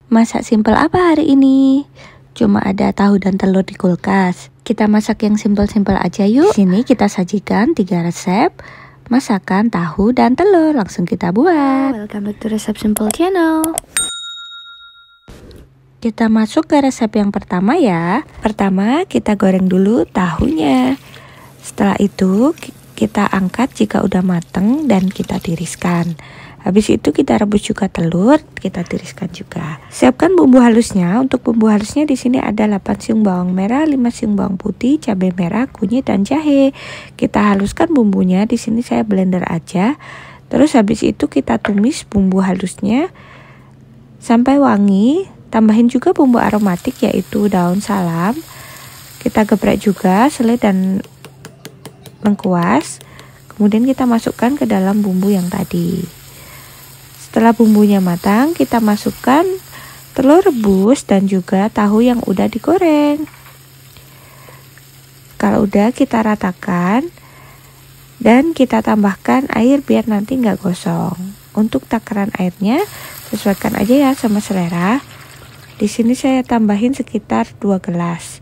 Masak simpel apa hari ini? Cuma ada tahu dan telur di kulkas. Kita masak yang simpel-simpel aja yuk. Di sini kita sajikan 3 resep masakan tahu dan telur. Langsung kita buat. Welcome back to Resep Simple Channel. Kita masuk ke resep yang pertama ya. Pertama kita goreng dulu tahunya. Setelah itu kita angkat jika udah mateng dan kita tiriskan. Habis itu kita rebus juga telur, kita tiriskan juga. Siapkan bumbu halusnya. Untuk bumbu halusnya di sini ada 8 siung bawang merah, 5 siung bawang putih, cabai merah, kunyit dan jahe. Kita haluskan bumbunya. Di sini saya blender aja. Terus habis itu kita tumis bumbu halusnya sampai wangi. Tambahin juga bumbu aromatik yaitu daun salam. Kita geprek juga selai dan lengkuas. Kemudian kita masukkan ke dalam bumbu yang tadi. Setelah bumbunya matang, kita masukkan telur rebus dan juga tahu yang udah digoreng. Kalau udah kita ratakan dan kita tambahkan air biar nanti nggak gosong. Untuk takaran airnya sesuaikan aja ya sama selera. Di sini saya tambahin sekitar 2 gelas.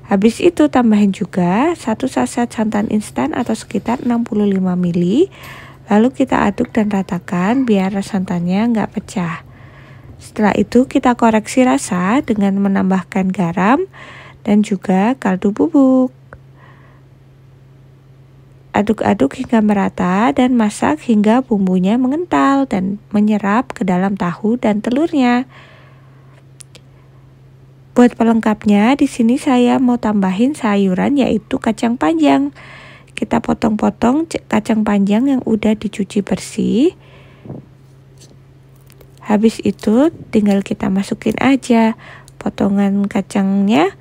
Habis itu tambahin juga 1 saset santan instan atau sekitar 65 ml. Lalu kita aduk dan ratakan biar santannya nggak pecah. Setelah itu kita koreksi rasa dengan menambahkan garam dan juga kaldu bubuk. Aduk-aduk hingga merata dan masak hingga bumbunya mengental dan menyerap ke dalam tahu dan telurnya. Buat pelengkapnya di sini saya mau tambahin sayuran yaitu kacang panjang. Kita potong-potong kacang panjang yang udah dicuci bersih. Habis itu tinggal kita masukin aja potongan kacangnya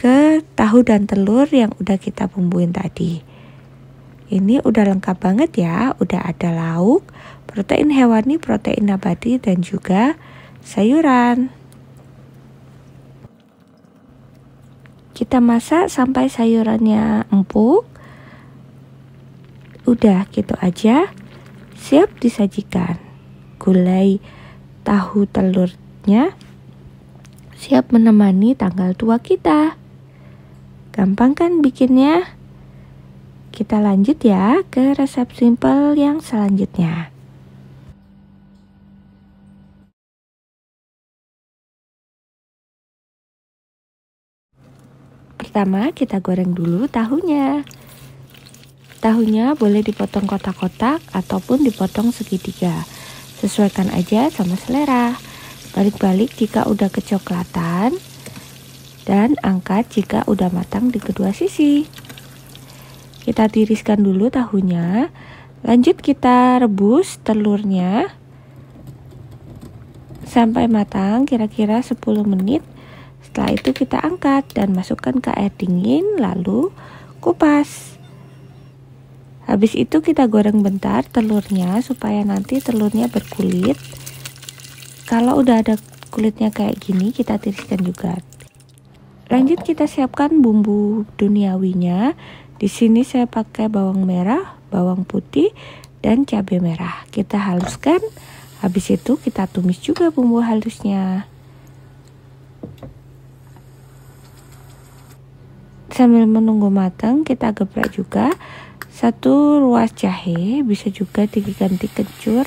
ke tahu dan telur yang udah kita bumbuin tadi. Ini udah lengkap banget ya. Udah ada lauk, protein hewani, protein nabati dan juga sayuran. Kita masak sampai sayurannya empuk. Udah gitu aja, siap disajikan. Gulai tahu telurnya siap menemani tanggal tua kita. Gampang kan bikinnya? Kita lanjut ya ke resep simple yang selanjutnya. Pertama kita goreng dulu tahunya. Tahunya boleh dipotong kotak-kotak ataupun dipotong segitiga. Sesuaikan aja sama selera. Balik-balik jika udah kecoklatan dan angkat jika udah matang di kedua sisi. Kita tiriskan dulu tahunya. Lanjut kita rebus telurnya sampai matang kira-kira 10 menit. Setelah itu kita angkat dan masukkan ke air dingin lalu kupas. Habis itu kita goreng bentar telurnya supaya nanti telurnya berkulit. Kalau udah ada kulitnya kayak gini kita tiriskan juga. Lanjut kita siapkan bumbu duniawinya. Di sini saya pakai bawang merah, bawang putih dan cabai merah. Kita haluskan. Habis itu kita tumis juga bumbu halusnya. Sambil menunggu matang kita geprek juga 1 ruas jahe, bisa juga diganti kencur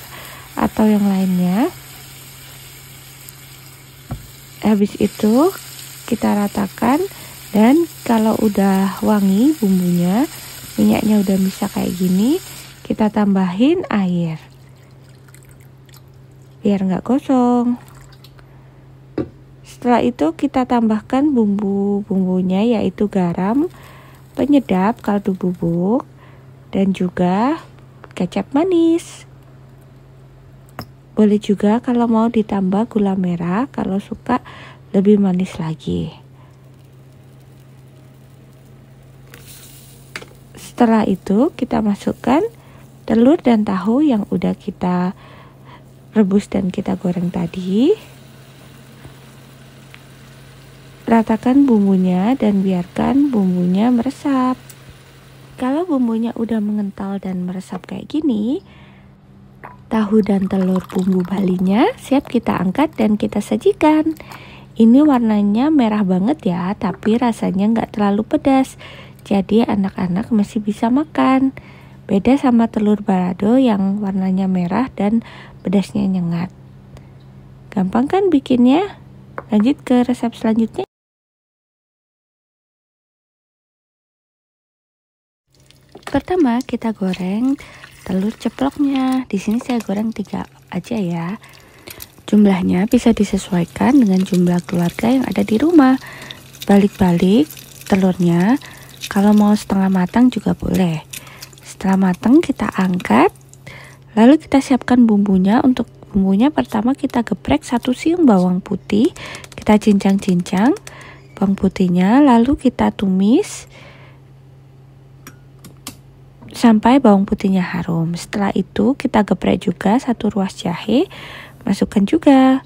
atau yang lainnya. Habis itu kita ratakan dan kalau udah wangi bumbunya, minyaknya udah bisa kayak gini, kita tambahin air biar nggak gosong. Setelah itu kita tambahkan bumbu-bumbunya yaitu garam, penyedap, kaldu bubuk, dan juga kecap manis. Boleh juga kalau mau ditambah gula merah kalau suka lebih manis lagi. Setelah itu kita masukkan telur dan tahu yang udah kita rebus dan kita goreng tadi. Ratakan bumbunya dan biarkan bumbunya meresap. Kalau bumbunya udah mengental dan meresap kayak gini, Tahu dan telur bumbu Balinya siap kita angkat dan kita sajikan. Ini warnanya merah banget ya, tapi rasanya nggak terlalu pedas. Jadi anak-anak masih bisa makan. Beda sama telur balado yang warnanya merah dan pedasnya nyengat. Gampang kan bikinnya? Lanjut ke resep selanjutnya. Pertama kita goreng telur ceploknya. Di sini saya goreng 3 aja ya. Jumlahnya bisa disesuaikan dengan jumlah keluarga yang ada di rumah. Balik-balik telurnya, kalau mau setengah matang juga boleh. Setelah matang kita angkat, lalu kita siapkan bumbunya. Untuk bumbunya pertama kita geprek 1 siung bawang putih, kita cincang-cincang bawang putihnya, lalu kita tumis sampai bawang putihnya harum. Setelah itu kita geprek juga 1 ruas jahe, masukkan juga.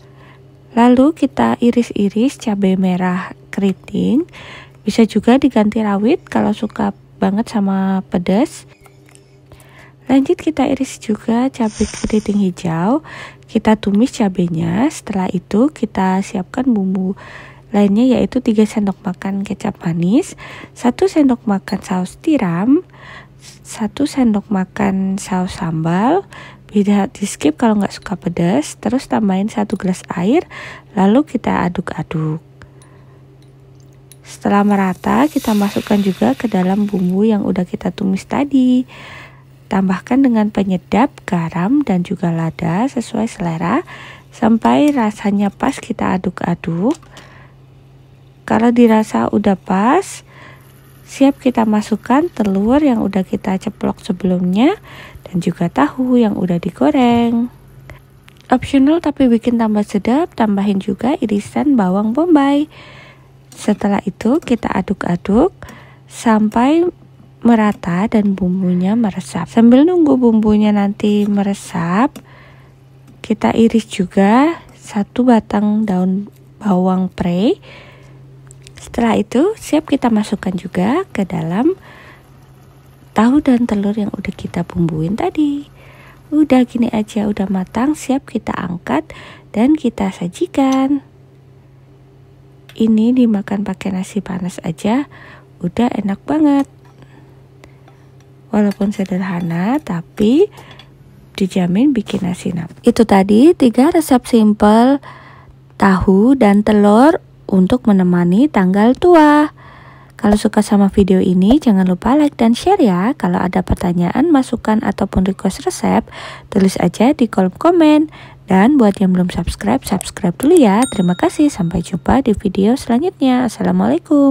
Lalu kita iris-iris cabai merah keriting, bisa juga diganti rawit kalau suka banget sama pedas. Lanjut kita iris juga cabai keriting hijau, kita tumis cabenya. Setelah itu kita siapkan bumbu lainnya, yaitu 3 sendok makan kecap manis, 1 sendok makan saus tiram, 1 sendok makan saus sambal. Bisa di skip kalau nggak suka pedas. Terus tambahin 1 gelas air, lalu kita aduk-aduk. Setelah merata kita masukkan juga ke dalam bumbu yang udah kita tumis tadi. Tambahkan dengan penyedap, garam, dan juga lada sesuai selera sampai rasanya pas. Kita aduk-aduk. Kalau dirasa udah pas, siap kita masukkan telur yang udah kita ceplok sebelumnya dan juga tahu yang udah digoreng. Optional tapi bikin tambah sedap, tambahin juga irisan bawang bombay. Setelah itu kita aduk-aduk sampai merata dan bumbunya meresap. Sambil nunggu bumbunya nanti meresap, kita iris juga 1 batang daun bawang prei. Setelah itu siap kita masukkan juga ke dalam tahu dan telur yang udah kita bumbuin tadi. Udah gini aja, udah matang, siap kita angkat dan kita sajikan. Ini dimakan pakai nasi panas aja udah enak banget. Walaupun sederhana tapi dijamin bikin asinan. Itu tadi 3 resep simple tahu dan telur untuk menemani tanggal tua. Kalau suka sama video ini, jangan lupa like dan share ya. Kalau ada pertanyaan, masukan, ataupun request resep, tulis aja di kolom komen. Dan buat yang belum subscribe, subscribe dulu ya. Terima kasih, sampai jumpa di video selanjutnya. Assalamualaikum.